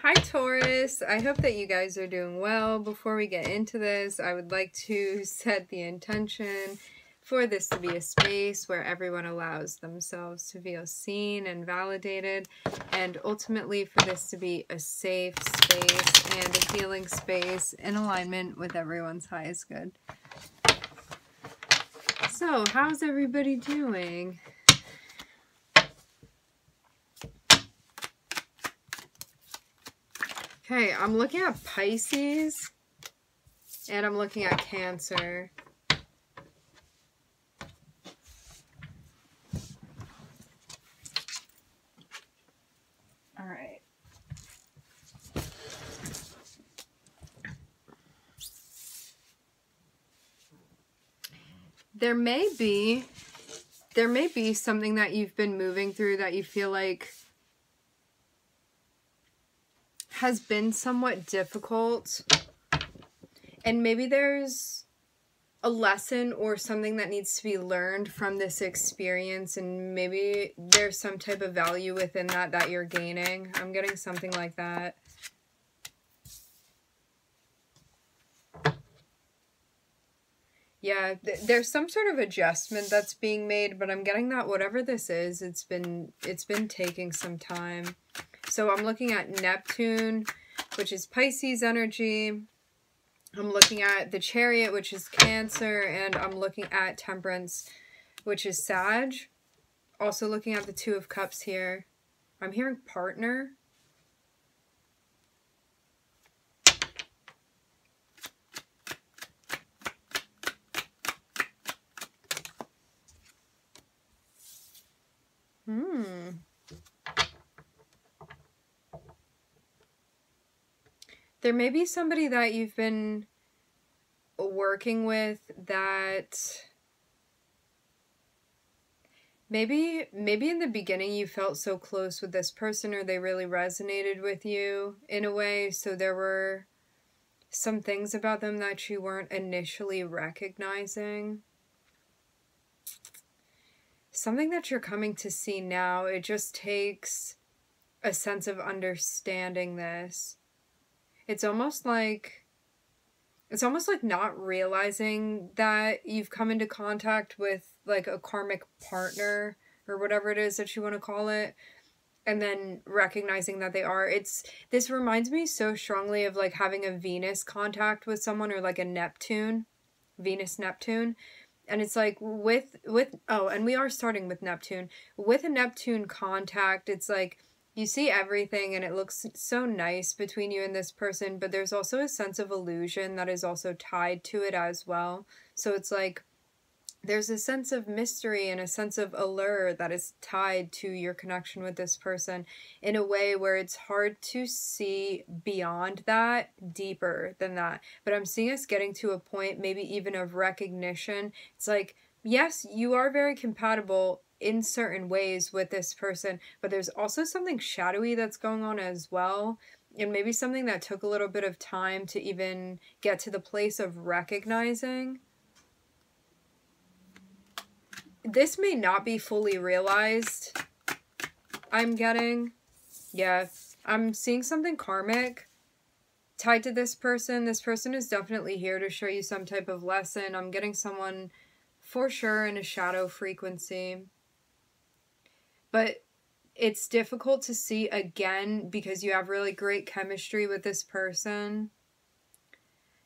Hi Taurus, I hope that you guys are doing well. Before we get into this, I would like to set the intention for this to be a space where everyone allows themselves to feel seen and validated, and ultimately for this to be a safe space and a healing space in alignment with everyone's highest good. So, how's everybody doing? Okay, I'm looking at Pisces, and I'm looking at Cancer. All right. There may be something that you've been moving through that you feel like has been somewhat difficult, and maybe there's a lesson or something that needs to be learned from this experience, and maybe there's some type of value within that you're gaining. I'm getting something like that. Yeah, there's some sort of adjustment that's being made, but I'm getting that whatever this is, it's been taking some time. So I'm looking at Neptune, which is Pisces energy. I'm looking at the Chariot, which is Cancer, and I'm looking at Temperance, which is Sag. Also looking at the Two of Cups here. I'm hearing partner. There may be somebody that you've been working with that maybe in the beginning you felt so close with this person, or they really resonated with you in a way, so there were some things about them that you weren't initially recognizing. Something that you're coming to see now, it just takes a sense of understanding this. It's almost like not realizing that you've come into contact with like a karmic partner or whatever it is that you want to call it, and then recognizing that they are. This reminds me so strongly of like having a Venus contact with someone, or like a Neptune, Venus Neptune. And it's like and we are starting with Neptune. With a Neptune contact, it's like you see everything and it looks so nice between you and this person, but there's also a sense of illusion that is also tied to it as well. So it's like there's a sense of mystery and a sense of allure that is tied to your connection with this person in a way where it's hard to see beyond that, deeper than that. But I'm seeing us getting to a point maybe even of recognition. It's like, yes, you are very compatible in certain ways with this person, but there's also something shadowy that's going on as well, and maybe something that took a little bit of time to even get to the place of recognizing. This may not be fully realized, I'm getting. Yeah, I'm seeing something karmic tied to this person. This person is definitely here to show you some type of lesson. I'm getting someone for sure in a shadow frequency. But it's difficult to see again because you have really great chemistry with this person.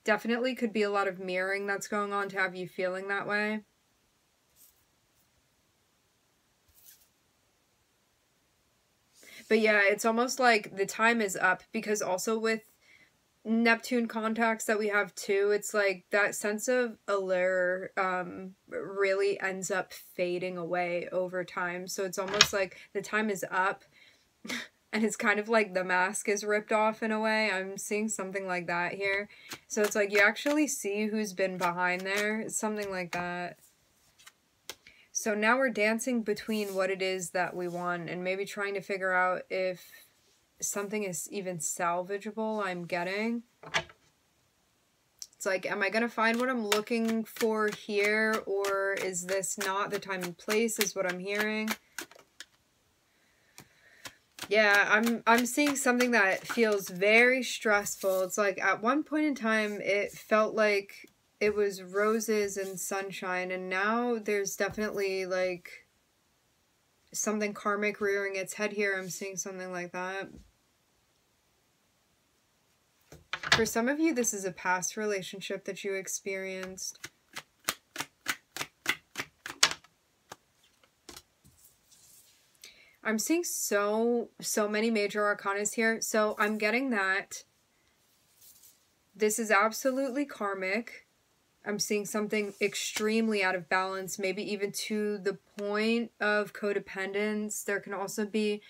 Definitely could be a lot of mirroring that's going on to have you feeling that way. But yeah, it's almost like the time is up, because also with Neptune contacts that we have too, it's like that sense of allure really ends up fading away over time. So it's almost like the time is up and it's kind of like the mask is ripped off in a way. I'm seeing something like that here. So it's like you actually see who's been behind there. It's something like that. So now we're dancing between what it is that we want and maybe trying to figure out if something is even salvageable. I'm getting. It's like, am I going to find what I'm looking for here, or is this not the time and place is what I'm hearing? Yeah, I'm seeing something that feels very stressful. It's like at one point in time it felt like it was roses and sunshine, and now there's definitely like something karmic rearing its head here. I'm seeing something like that. For some of you, this is a past relationship that you experienced. I'm seeing so many major arcanas here. So I'm getting that this is absolutely karmic. I'm seeing something extremely out of balance, maybe even to the point of codependence. There can also be,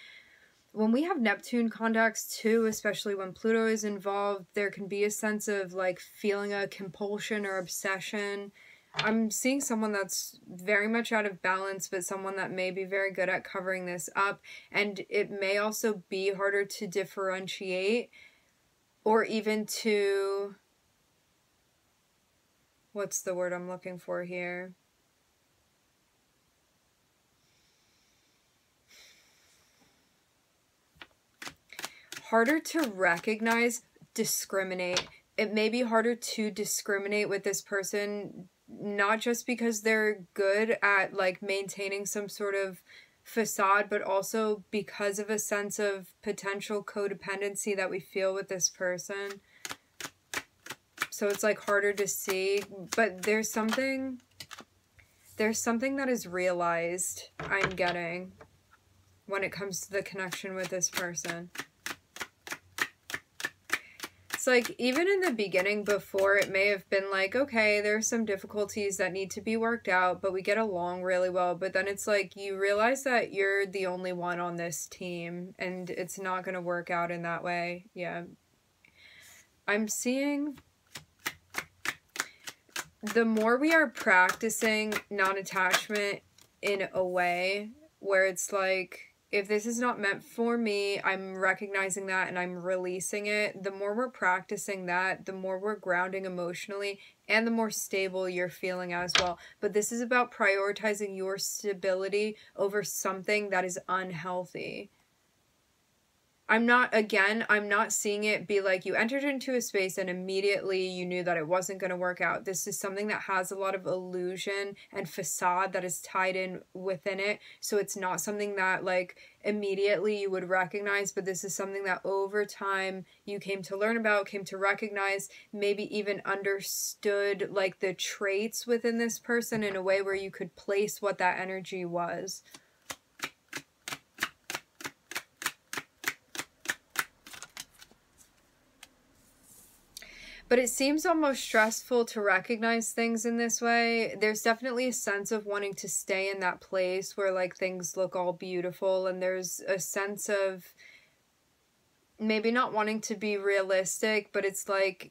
when we have Neptune contacts too, especially when Pluto is involved, there can be a sense of like feeling a compulsion or obsession. I'm seeing someone that's very much out of balance, but someone that may be very good at covering this up. And it may also be harder to differentiate or even to, what's the word I'm looking for here? Harder to recognize, discriminate. It may be harder to discriminate with this person, not just because they're good at like maintaining some sort of facade, but also because of a sense of potential codependency that we feel with this person. So it's like harder to see, but there's something that is realized, I'm getting, when it comes to the connection with this person. Like even in the beginning, before, it may have been like, okay, there's some difficulties that need to be worked out, but we get along really well. But then it's like you realize that you're the only one on this team and it's not going to work out in that way. Yeah. I'm seeing the more we are practicing non-attachment in a way where it's like, if this is not meant for me, I'm recognizing that and I'm releasing it. The more we're practicing that, the more we're grounding emotionally and the more stable you're feeling as well. But this is about prioritizing your stability over something that is unhealthy. I'm not seeing it be like you entered into a space and immediately you knew that it wasn't going to work out. This is something that has a lot of illusion and facade that is tied in within it. So it's not something that like immediately you would recognize, but this is something that over time you came to learn about, came to recognize, maybe even understood like the traits within this person in a way where you could place what that energy was. But it seems almost stressful to recognize things in this way. There's definitely a sense of wanting to stay in that place where like things look all beautiful, and there's a sense of maybe not wanting to be realistic, but it's like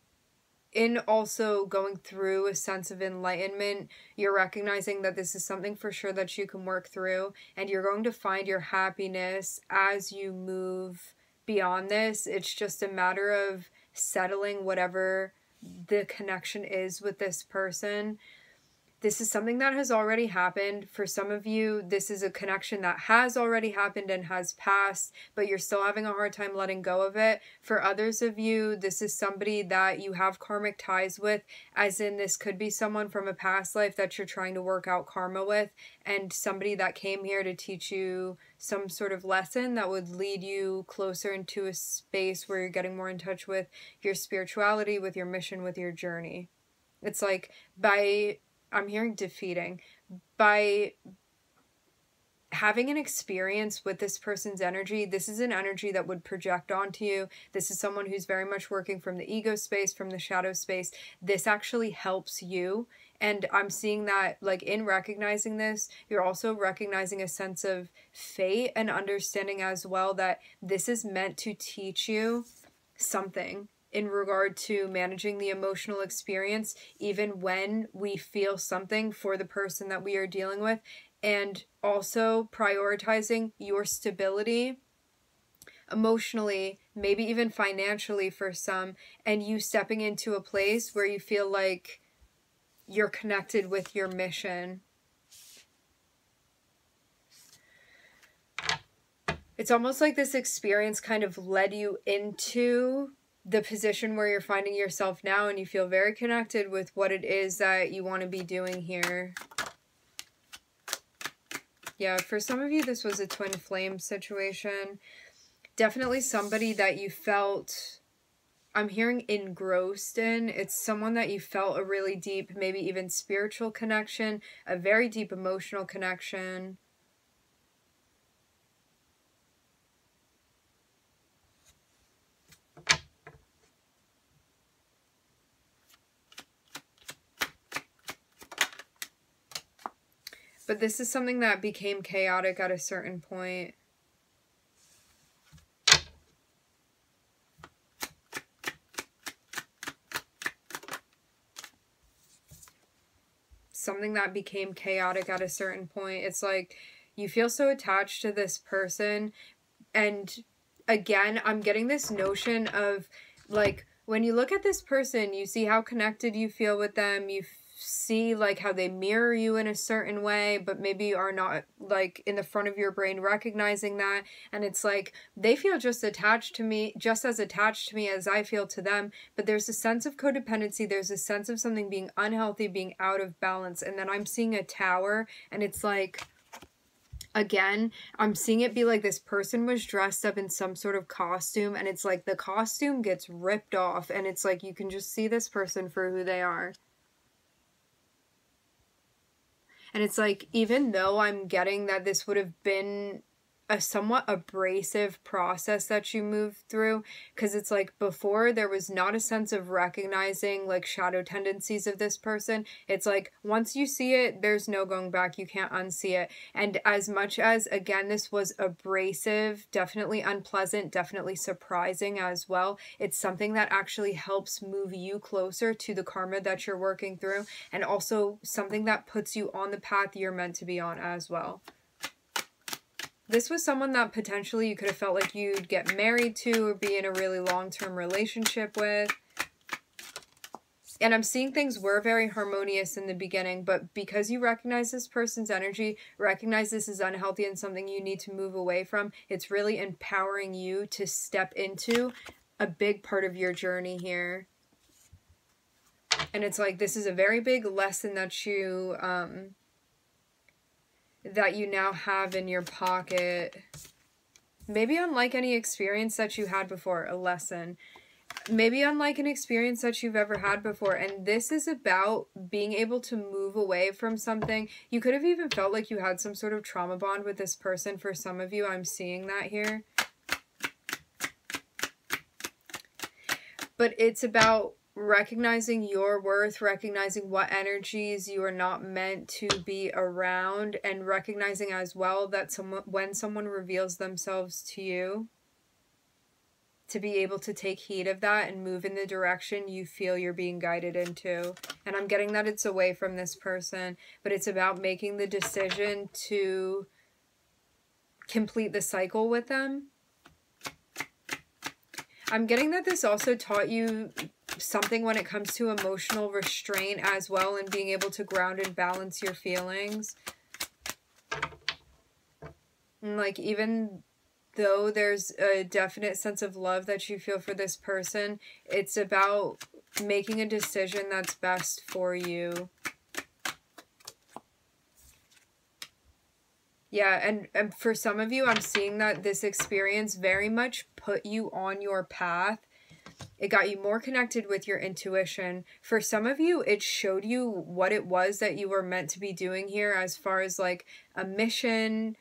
in also going through a sense of enlightenment, you're recognizing that this is something for sure that you can work through, and you're going to find your happiness as you move beyond this. It's just a matter of settling whatever the connection is with this person. This is something that has already happened. For some of you, this is a connection that has already happened and has passed, but you're still having a hard time letting go of it. For others of you, this is somebody that you have karmic ties with, as in this could be someone from a past life that you're trying to work out karma with, and somebody that came here to teach you some sort of lesson that would lead you closer into a space where you're getting more in touch with your spirituality, with your mission, with your journey. It's like I'm hearing defeating. By having an experience with this person's energy, this is an energy that would project onto you. This is someone who's very much working from the ego space, from the shadow space. This actually helps you. And I'm seeing that, like, in recognizing this, you're also recognizing a sense of fate and understanding as well that this is meant to teach you something in regard to managing the emotional experience, even when we feel something for the person that we are dealing with, and also prioritizing your stability emotionally, maybe even financially for some, and you stepping into a place where you feel like you're connected with your mission. It's almost like this experience kind of led you into the position where you're finding yourself now, and you feel very connected with what it is that you want to be doing here. Yeah, for some of you, this was a twin flame situation. Definitely somebody that you felt, I'm hearing, engrossed in. It's someone that you felt a really deep, maybe even spiritual connection, a very deep emotional connection. But this is something that became chaotic at a certain point. Something that became chaotic at a certain point. It's like you feel so attached to this person. And again, I'm getting this notion of, like, when you look at this person, you see how connected you feel with them. You see, like, how they mirror you in a certain way, but maybe you are not, like, in the front of your brain recognizing that. And it's like, they feel just attached to me, just as attached to me as I feel to them. But there's a sense of codependency. There's a sense of something being unhealthy, being out of balance. And then I'm seeing a tower, and it's like, again, I'm seeing it be like this person was dressed up in some sort of costume, and it's like the costume gets ripped off, and it's like you can just see this person for who they are. And it's like, even though I'm getting that this would have been a somewhat abrasive process that you moved through, because it's like before there was not a sense of recognizing like shadow tendencies of this person. It's like once you see it, there's no going back. You can't unsee it. And as much as, again, this was abrasive, definitely unpleasant, definitely surprising as well, it's something that actually helps move you closer to the karma that you're working through, and also something that puts you on the path you're meant to be on as well. This was someone that potentially you could have felt like you'd get married to or be in a really long-term relationship with. And I'm seeing things were very harmonious in the beginning, but because you recognize this person's energy, recognize this is unhealthy and something you need to move away from, it's really empowering you to step into a big part of your journey here. And it's like, this is a very big lesson that you now have in your pocket. Maybe unlike any experience that you had before, a lesson. Maybe unlike an experience that you've ever had before. And this is about being able to move away from something. You could have even felt like you had some sort of trauma bond with this person. For some of you, I'm seeing that here. But it's about recognizing your worth, recognizing what energies you are not meant to be around, and recognizing as well that when someone reveals themselves to you, to be able to take heed of that and move in the direction you feel you're being guided into. And I'm getting that it's away from this person, but it's about making the decision to complete the cycle with them. I'm getting that this also taught you something when it comes to emotional restraint as well, and being able to ground and balance your feelings. And like, even though there's a definite sense of love that you feel for this person, it's about making a decision that's best for you. Yeah, and for some of you, I'm seeing that this experience very much put you on your path. It got you more connected with your intuition. For some of you, it showed you what it was that you were meant to be doing here, as far as like a mission,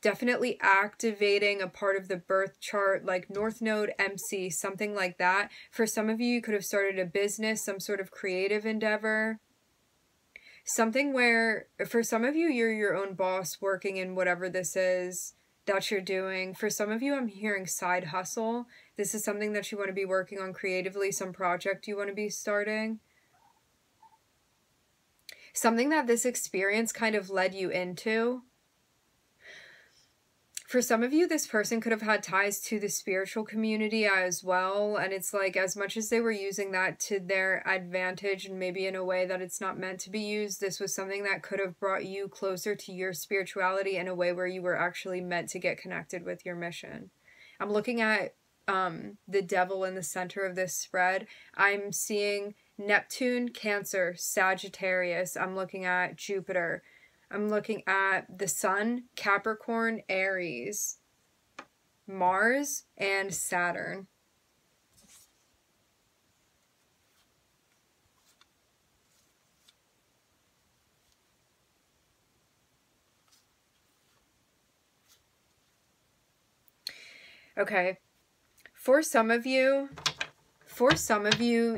definitely activating a part of the birth chart, like North Node, MC, something like that. For some of you, you could have started a business, some sort of creative endeavor. Something where, for some of you, you're your own boss working in whatever this is that you're doing. For some of you, I'm hearing side hustle. This is something that you want to be working on creatively, some project you want to be starting. Something that this experience kind of led you into. For some of you, this person could have had ties to the spiritual community as well. And it's like, as much as they were using that to their advantage and maybe in a way that it's not meant to be used, this was something that could have brought you closer to your spirituality in a way where you were actually meant to get connected with your mission. I'm looking at the devil in the center of this spread. I'm seeing Neptune, Cancer, Sagittarius. I'm looking at Jupiter. I'm looking at the Sun, Capricorn, Aries, Mars, and Saturn. Okay. For some of you,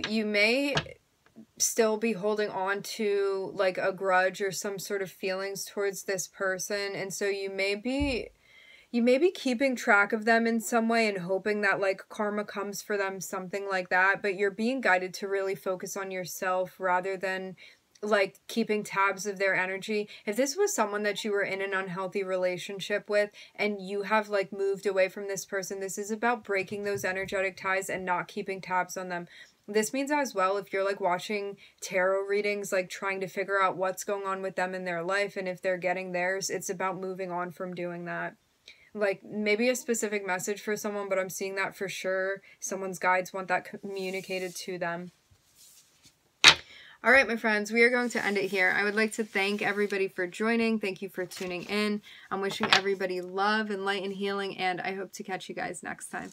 you may still be holding on to like a grudge or some sort of feelings towards this person, and so you may be keeping track of them in some way and hoping that like karma comes for them, something like that, but you're being guided to really focus on yourself rather than like keeping tabs of their energy. If this was someone that you were in an unhealthy relationship with and you have like moved away from this person, this is about breaking those energetic ties and not keeping tabs on them. This means as well, if you're like watching tarot readings, like trying to figure out what's going on with them in their life and if they're getting theirs, it's about moving on from doing that. Like maybe a specific message for someone, but I'm seeing that for sure. Someone's guides want that communicated to them. All right, my friends, we are going to end it here. I would like to thank everybody for joining. Thank you for tuning in. I'm wishing everybody love and light and healing, and I hope to catch you guys next time.